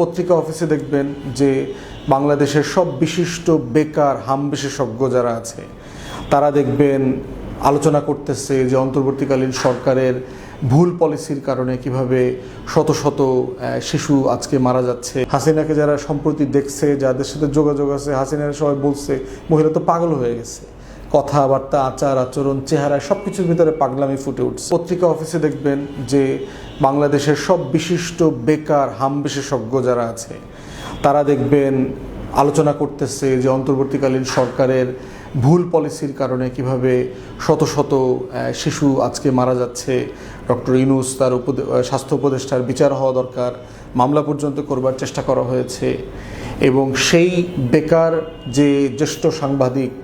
পত্রিকা অফিসে দেখবেন যে বাংলাদেশের সব বিশিষ্ট বেকার হাম বিশেষজ্ঞ যারা আছে তারা দেখবেন আলোচনা করতেছে যে অন্তর্বর্তীকালীন সরকারের ভুল পলিসির কারণে কিভাবে শত শত শিশু আজকে মারা যাচ্ছে। হাসিনাকে যারা সম্প্রতি দেখছে, যাদের সাথে যোগাযোগ আছে, হাসিনারা সবাই বলছে মহিলা তো পাগল হয়ে গেছে, কথাবার্তা, আচার আচরণ, চেহারা সব কিছুর ভিতরে পাগলামি ফুটে উঠছে। পত্রিকা অফিসে দেখবেন যে বাংলাদেশের সব বিশিষ্ট বেকার হাম বিশেষজ্ঞ যারা আছে তারা দেখবেন আলোচনা করতেছে যে অন্তর্বর্তীকালীন সরকারের ভুল পলিসির কারণে কিভাবে শত শত শিশু আজকে মারা যাচ্ছে। ডক্টর ইউনূস তার স্বাস্থ্য উপদেষ্টার বিচার হওয়া দরকার, মামলা পর্যন্ত করবার চেষ্টা করা হয়েছে। এবং সেই বেকার যে জ্যেষ্ঠ সাংবাদিক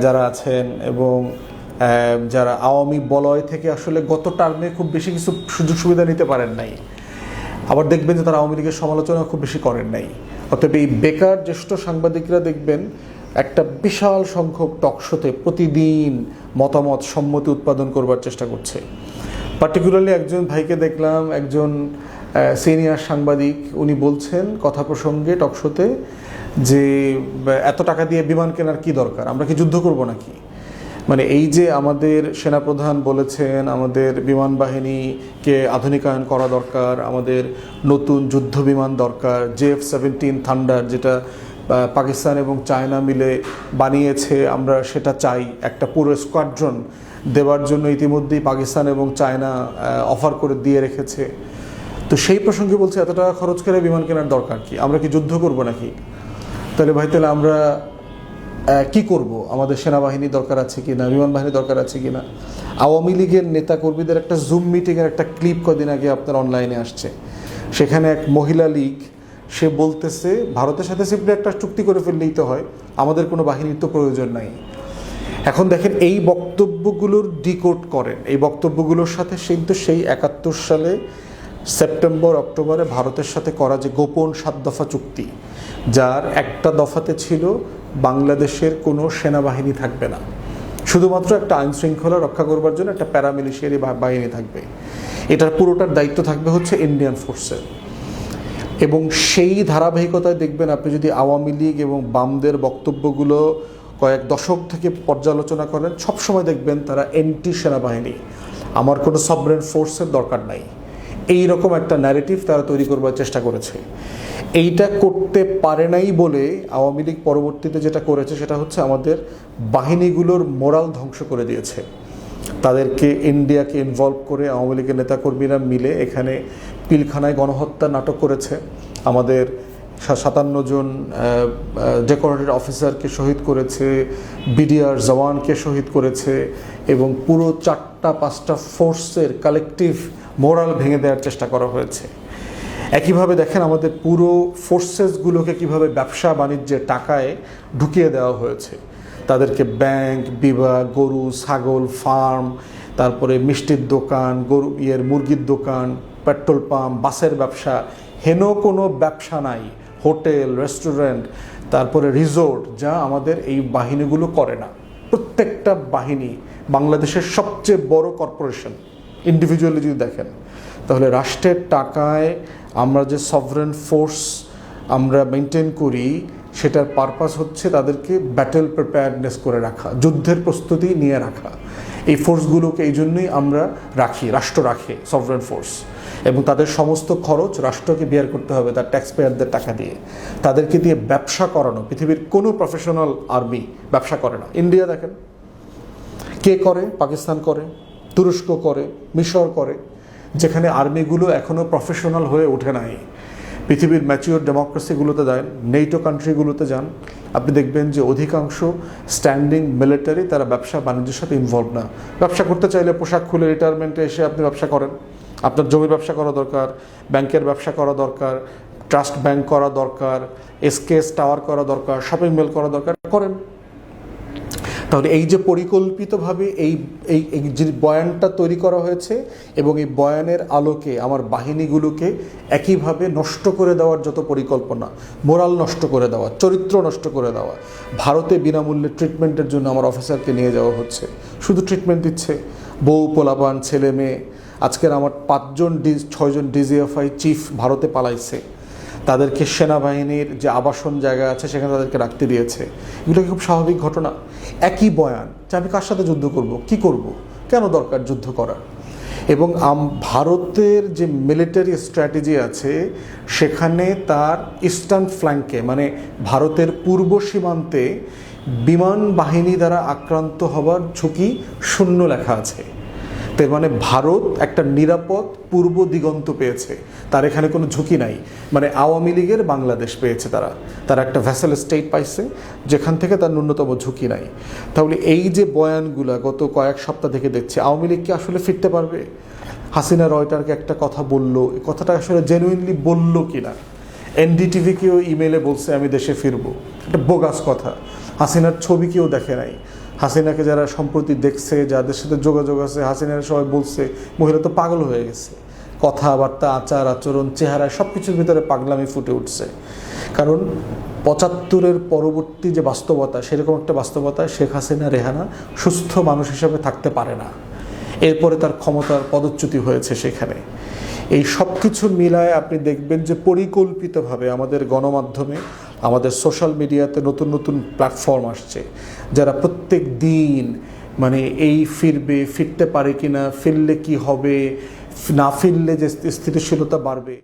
যারা আছেন এবং যারা আওয়ামী বলয় থেকে আসলে গত টার্মে খুব বেশি কিছু সুযোগ সুবিধা নিতে পারেন নাই, আবার দেখবেন যে তারা আওয়ামী লীগের সমালোচনা খুব বেশি করেন নাই। অতএব এই বেকার জ্যেষ্ঠ সাংবাদিকরা দেখবেন একটা বিশাল সংখ্যক টকশোতে প্রতিদিন মতামত সম্মতি উৎপাদন করবার চেষ্টা করছে। পার্টিকুলারলি একজন ভাইকে দেখলাম, একজন সিনিয়র সাংবাদিক, উনি বলছেন কথা প্রসঙ্গে টকশোতে যে এত টাকা দিয়ে বিমান কেনার কি দরকার, আমরা কি যুদ্ধ করব নাকি? মানে এই যে আমাদের সেনাপ্রধান বলেছেন আমাদের বিমান বাহিনীকে আধুনিকায়ন করা দরকার, আমাদের নতুন যুদ্ধ বিমান দরকার, JF-17 থান্ডার যেটা পাকিস্তান এবং চায়না মিলে বানিয়েছে, আমরা সেটা চাই। একটা পুরো স্কোয়াড্রন দেওয়ার জন্য ইতিমধ্যেই পাকিস্তান এবং চায়না অফার করে দিয়ে রেখেছে। তো সেই প্রসঙ্গে বলছে এত টাকা খরচ করে বিমান কেনার দরকার কি, আমরা কি যুদ্ধ করব নাকি? তাহলে ভাই তাহলে আমরা কি করব? আমাদের সেনাবাহিনী দরকার আছে কি না, বিমান বাহিনী দরকার আছে কি না? আওয়ামী লীগের নেতাকর্মীদের একটা জুম মিটিংয়ের একটা ক্লিপ কদিন আগে আপনার অনলাইনে আসছে। সেখানে এক মহিলা লীগ, সে বলতেছে ভারতের সাথে সিম্পলি একটা চুক্তি করে ফেললেই তো হয়, আমাদের কোনো বাহিনীর তো প্রয়োজন নাই। এখন দেখেন এই বক্তব্যগুলোর ডিকোড করেন, এই বক্তব্যগুলোর সাথে কিন্তু সেই 71 সালে সেপ্টেম্বর অক্টোবরে ভারতের সাথে করা যে গোপন 7 দফা চুক্তি, যার একটা দফাতে ছিল বাংলাদেশের কোনো সেনাবাহিনী থাকবে না, শুধুমাত্র একটা আইন শৃঙ্খলা রক্ষা করবার জন্য একটা প্যারামিলিশিয়ারি বাহিনী থাকবে, এটার পুরোটার দায়িত্ব থাকবে হচ্ছে ইন্ডিয়ান ফোর্সের। এবং সেই ধারাবাহিকতায় দেখবেন আপনি যদি আওয়ামী লীগ এবং বামদের বক্তব্যগুলো কয়েক দশক থেকে পর্যালোচনা করেন, সবসময় দেখবেন তারা এন্টি সেনাবাহিনী, আমার কোনো সভরেন ফোর্সের দরকার নাই, এই রকম একটা ন্যারেটিভ তারা তৈরি করবার চেষ্টা করেছে। এইটা করতে পারে নাই বলে আওয়ামী লীগ পরবর্তীতে যেটা করেছে সেটা হচ্ছে আমাদের বাহিনীগুলোর মোরাল ধ্বংস করে দিয়েছে। তাদেরকে ইন্ডিয়াকে ইনভলভ করে আওয়ামী লীগের নেতাকর্মীরা মিলে এখানে পিলখানায় গণহত্যা নাটক করেছে, আমাদের 57 জন ডেকোরেটেড অফিসারকে শহীদ করেছে, বিডিআর জওয়ানকে শহীদ করেছে, এবং পুরো 4-5টা ফোর্সের কালেকটিভ মোরাল ভেঙে দেওয়ার চেষ্টা করা হয়েছে। একইভাবে দেখেন আমাদের পুরো ফোর্সেসগুলোকে কিভাবে ব্যবসা বাণিজ্যের টাকায় ঢুকিয়ে দেওয়া হয়েছে। তাদেরকে ব্যাংক, বিভাগ, গরু ছাগল ফার্ম, তারপরে মিষ্টির দোকান, মুরগির দোকান, পেট্রোল পাম্প, বাসের ব্যবসা, হেন কোনো ব্যবসা নাই, হোটেল, রেস্টুরেন্ট, তারপরে রিসোর্ট, যা আমাদের এই বাহিনীগুলো করে না। প্রত্যেকটা বাহিনী বাংলাদেশের সবচেয়ে বড় কর্পোরেশন। ইন্ডিভিজুয়ালি যদি দেখেন তাহলে রাষ্ট্রের টাকায় আমরা যে সভরেন ফোর্স আমরা মেনটেন করি, সেটার পারপাস হচ্ছে তাদেরকে ব্যাটেল প্রিপেয়ারনেস করে রাখা, যুদ্ধের প্রস্তুতি নিয়ে রাখা। এই ফোর্সগুলোকে এই জন্যই আমরা রাখি, রাষ্ট্র রাখে সভরেন ফোর্স, এবং তাদের সমস্ত খরচ রাষ্ট্রকে বিয়ার করতে হবে তার ট্যাক্স পেয়ারদের টাকা দিয়ে। তাদেরকে দিয়ে ব্যবসা করানো, পৃথিবীর কোনো প্রফেশনাল আর্মি ব্যবসা করে না। ইন্ডিয়া দেখেন কে করে, পাকিস্তান করে, তুরস্ক করে, মিশর করে, যেখানে আর্মিগুলো এখনও প্রফেশনাল হয়ে ওঠে নাই। পৃথিবীর ম্যাচিওর ডেমোক্রেসিগুলোতে যান, নেটো কান্ট্রিগুলোতে যান, আপনি দেখবেন যে অধিকাংশ স্ট্যান্ডিং মিলিটারি তারা ব্যবসা বাণিজ্যের সাথে ইনভলভ না। ব্যবসা করতে চাইলে পোশাক খুলে রিটায়ারমেন্টে এসে আপনি ব্যবসা করেন, আপনার জমির ব্যবসা করা দরকার, ব্যাংকের ব্যবসা করা দরকার, ট্রাস্ট ব্যাংক করা দরকার, এসকেএস টাওয়ার করা দরকার, শপিং মল করা দরকার, করেন। তাহলে এই যে পরিকল্পিতভাবে এই যে বয়ানটা তৈরি করা হয়েছে, এবং এই বয়ানের আলোকে আমার বাহিনীগুলোকে একইভাবে নষ্ট করে দেওয়ার যত পরিকল্পনা, মোরাল নষ্ট করে দেওয়া, চরিত্র নষ্ট করে দেওয়া, ভারতে বিনামূল্যে ট্রিটমেন্টের জন্য আমার অফিসারকে নিয়ে যাওয়া হচ্ছে, শুধু ট্রিটমেন্ট দিচ্ছে, বউ পোলাপান ছেলে মেয়ে। আজকের আমার 6জন ডিজিএফআই চিফ ভারতে পালাইছে, তাদেরকে সেনাবাহিনীর যে আবাসন জায়গা আছে সেখানে তাদেরকে রাখতে দিয়েছে। এগুলো খুব স্বাভাবিক ঘটনা। একই বয়ান যে আমি কার সাথে যুদ্ধ করব, কি করব, কেন দরকার যুদ্ধ করার। এবং ভারতের যে মিলিটারি স্ট্র্যাটেজি আছে সেখানে তার ইস্টার্ন ফ্ল্যাঙ্কে মানে ভারতের পূর্ব সীমান্তে বিমান বাহিনী দ্বারা আক্রান্ত হবার ঝুঁকি শূন্য লেখা আছে। তার মানে ভারত একটা নিরাপদ পূর্ব দিগন্ত পেয়েছে, তার এখানে কোনো ঝুঁকি নাই। মানে আওয়ামী লীগের বাংলাদেশ পেয়েছে তারা একটা ভ্যাসেল স্টেট পাইছে যেখান থেকে তার ন্যূনতম ঝুঁকি নাই। তাহলে এই যে বয়ানগুলা গত কয়েক সপ্তাহ থেকে দেখছে, আওয়ামী লীগ কি আসলে ফিরতে পারবে? হাসিনা রয়টারকে একটা কথা বললো, এই কথাটা আসলে জেনুইনলি বললো কিনা? এনডিটিভিকেও ইমেলে বলছে আমি দেশে ফিরবো, একটা বোগাস কথা। হাসিনার ছবি কেউ দেখে নাই। হাসিনাকে যারা সম্প্রতি দেখছে, যাদের সাথে যোগাযোগ আছে, হাসিনার সবাই বলছে মহিলা তো পাগল হয়ে গেছে। কথাবার্তা, আচার আচরণ, চেহারা সব কিছুর ভিতরে পাগলামি ফুটে উঠছে। কারণ ৭৫-এর পরবর্তী যে বাস্তবতা, সেরকম একটা বাস্তবতায় শেখ হাসিনা রেহানা সুস্থ মানুষ হিসাবে থাকতে পারে না। এরপরে তার ক্ষমতার পদচ্যুতি হয়েছে সেখানে। এই সব কিছু মিলায় আপনি দেখবেন যে পরিকল্পিতভাবে আমাদের গণমাধ্যমে, আমাদের সোশ্যাল মিডিয়াতে নতুন নতুন প্ল্যাটফর্ম আসছে, যারা প্রত্যেক দিন মানে এই ফিরবে, ফিরতে পারে কিনা, ফিরলে কি হবে, না ফিরলে যে স্থিতিশীলতা বাড়বে।